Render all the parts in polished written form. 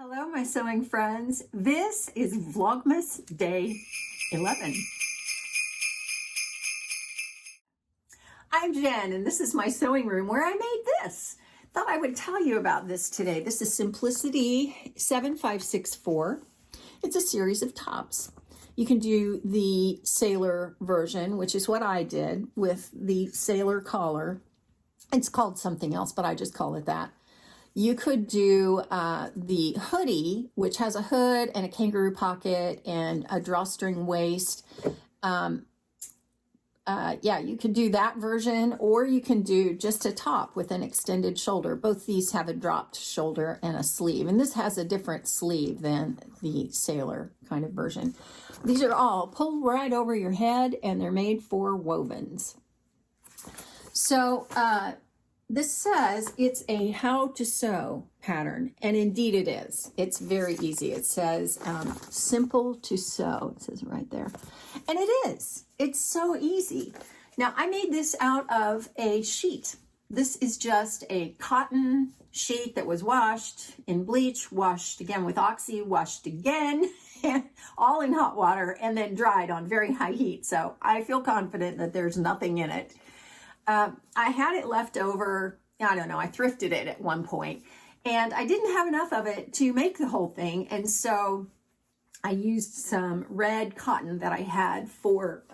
Hello, my sewing friends. This is Vlogmas Day 11. I'm Jen, and this is my sewing room where I made this. Thought I would tell you about this today. This is Simplicity 7564. It's a series of tops. You can do the sailor version, which is what I did with the sailor collar. It's called something else, but I just call it that. You could do the hoodie, which has a hood and a kangaroo pocket and a drawstring waist. Yeah, you could do that version, or you can do just a top with an extended shoulder. Both these have a dropped shoulder and a sleeve, and this has a different sleeve than the sailor kind of version. These are all pulled right over your head, and they're made for wovens. So, this says it's a how to sew pattern, and indeed it is. It's very easy. It says simple to sew. It says right there. And it is. It's so easy. Now, I made this out of a sheet. This is just a cotton sheet that was washed in bleach, washed again with Oxy, washed again, all in hot water, and then dried on very high heat. So I feel confident that there's nothing in it. I had it left over, I don't know, I thrifted it at one point, and I didn't have enough of it to make the whole thing, and so I used some red cotton that I had for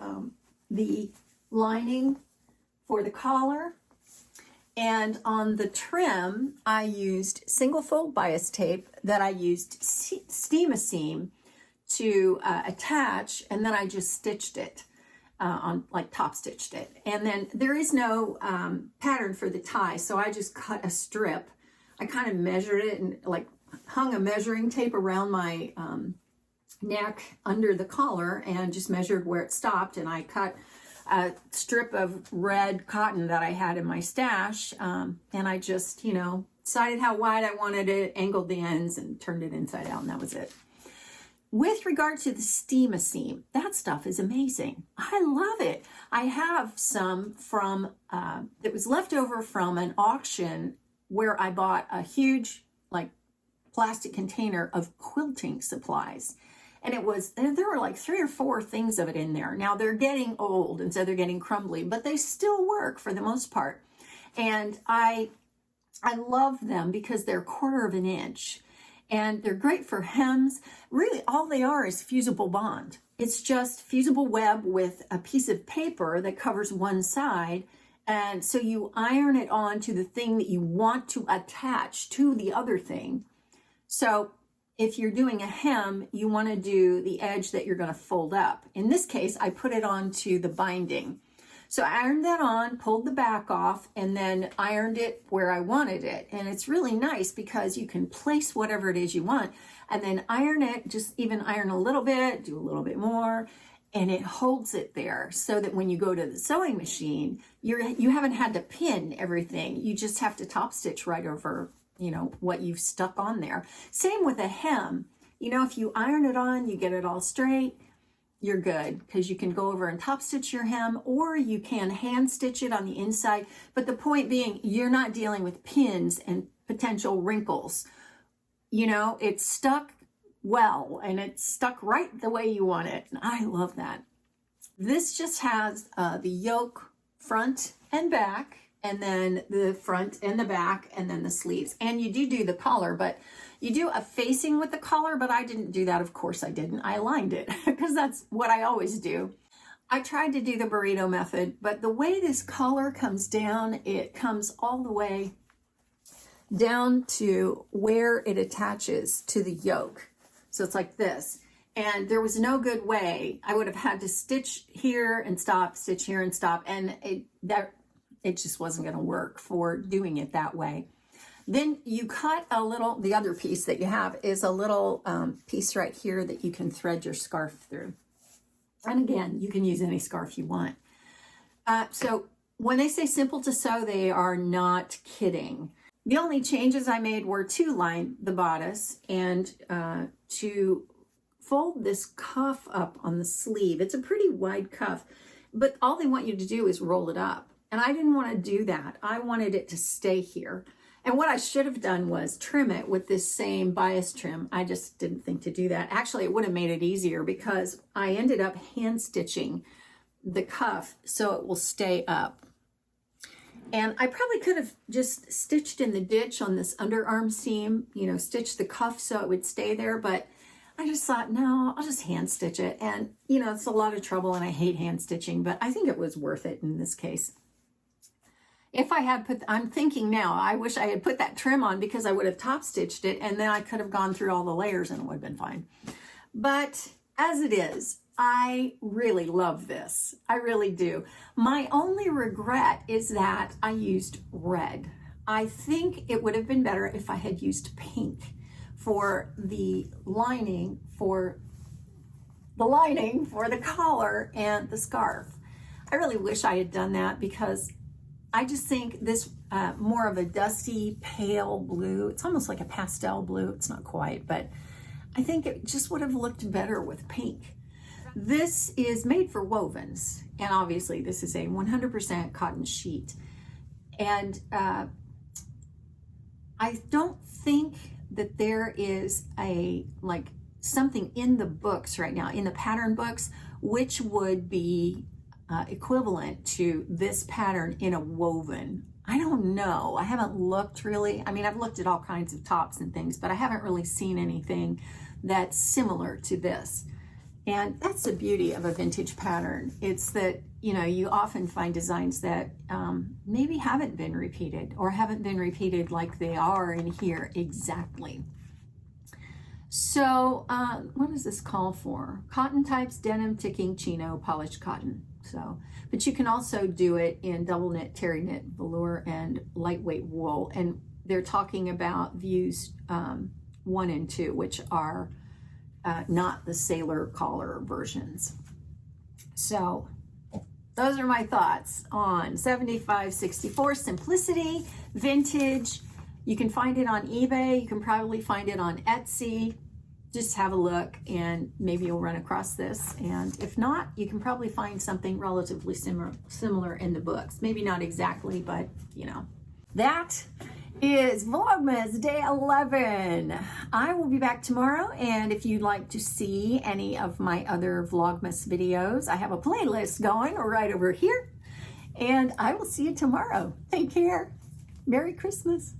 the lining for the collar, and on the trim, I used single fold bias tape that I used steam-a-seam to attach, and then I just stitched it. On like top stitched it, and then there is no pattern for the tie, so I just cut a strip. I kind of measured it and like hung a measuring tape around my neck under the collar and just measured where it stopped, and I cut a strip of red cotton that I had in my stash, and I just, you know, decided how wide I wanted it, angled the ends, and turned it inside out, and that was it. With regard to the steam-a-seam, that stuff is amazing. I love it. I have some from, that was left over from an auction where I bought a huge, like, plastic container of quilting supplies. And it was, there were like 3 or 4 things of it in there. Now they're getting old, and so they're getting crumbly, but they still work for the most part. And I love them because they're 1/4 of an inch. And they're great for hems. Really, all they are is fusible bond. It's just fusible web with a piece of paper that covers one side. And so you iron it on to the thing that you want to attach to the other thing. So if you're doing a hem, you want to do the edge that you're going to fold up. In this case, I put it onto the binding. So I ironed that on, pulled the back off, and then ironed it where I wanted it. And it's really nice because you can place whatever it is you want and then iron it, just even iron a little bit, do a little bit more, and it holds it there so that when you go to the sewing machine, you haven't had to pin everything. You just have to top stitch right over, you know, what you've stuck on there. Same with a hem. You know, if you iron it on, you get it all straight, you're good, because you can go over and top stitch your hem, or you can hand stitch it on the inside. But the point being, you're not dealing with pins and potential wrinkles. You know, it's stuck well, and it's stuck right the way you want it. And I love that. This just has the yoke front and back, and then the front and the back, and then the sleeves. And you do the collar, but you do a facing with the collar, but I didn't do that. Of course I didn't. I aligned it because that's what I always do. I tried to do the burrito method, but the way this collar comes down, it comes all the way down to where it attaches to the yoke. So it's like this. And there was no good way. I would have had to stitch here and stop, stitch here and stop. And it just wasn't going to work for doing it that way. Then you cut a little, the other piece that you have is a little piece right here that you can thread your scarf through. And again, you can use any scarf you want. So when they say simple to sew, they are not kidding. The only changes I made were to line the bodice and to fold this cuff up on the sleeve. It's a pretty wide cuff, but all they want you to do is roll it up. And I didn't want to do that. I wanted it to stay here. And what I should have done was trim it with this same bias trim. I just didn't think to do that. Actually, it would have made it easier because I ended up hand stitching the cuff so it will stay up. And I probably could have just stitched in the ditch on this underarm seam, you know, stitched the cuff so it would stay there, but I just thought, no, I'll just hand stitch it. And, you know, it's a lot of trouble and I hate hand stitching, but I think it was worth it in this case. If I had put, I'm thinking now, I wish I had put that trim on because I would have top stitched it and then I could have gone through all the layers and it would have been fine. But as it is, I really love this. I really do. My only regret is that I used red. I think it would have been better if I had used pink for the lining for the collar and the scarf. I really wish I had done that because I just think this more of a dusty pale blue, it's almost like a pastel blue, it's not quite, but I think it just would have looked better with pink. This is made for wovens, and obviously this is a 100% cotton sheet. And I don't think that there is a, like, something in the books right now, in the pattern books, which would be equivalent to this pattern in a woven. I don't know. I haven't looked really. I mean, I've looked at all kinds of tops and things, but I haven't really seen anything that's similar to this. And that's the beauty of a vintage pattern. It's that, you know, you often find designs that maybe haven't been repeated or haven't been repeated like they are in here exactly. So what does this call for? Cotton types, denim, ticking, chino, polished cotton. So, but you can also do it in double knit, terry knit, velour, and lightweight wool. And they're talking about views 1 and 2, which are not the sailor collar versions. So those are my thoughts on 7564 Simplicity Vintage. You can find it on eBay. You can probably find it on Etsy. Just have a look and maybe you'll run across this. And if not, you can probably find something relatively similar in the books. Maybe not exactly, but you know. That is Vlogmas Day 11. I will be back tomorrow, and if you'd like to see any of my other Vlogmas videos, I have a playlist going right over here, and I will see you tomorrow. Take care. Merry Christmas.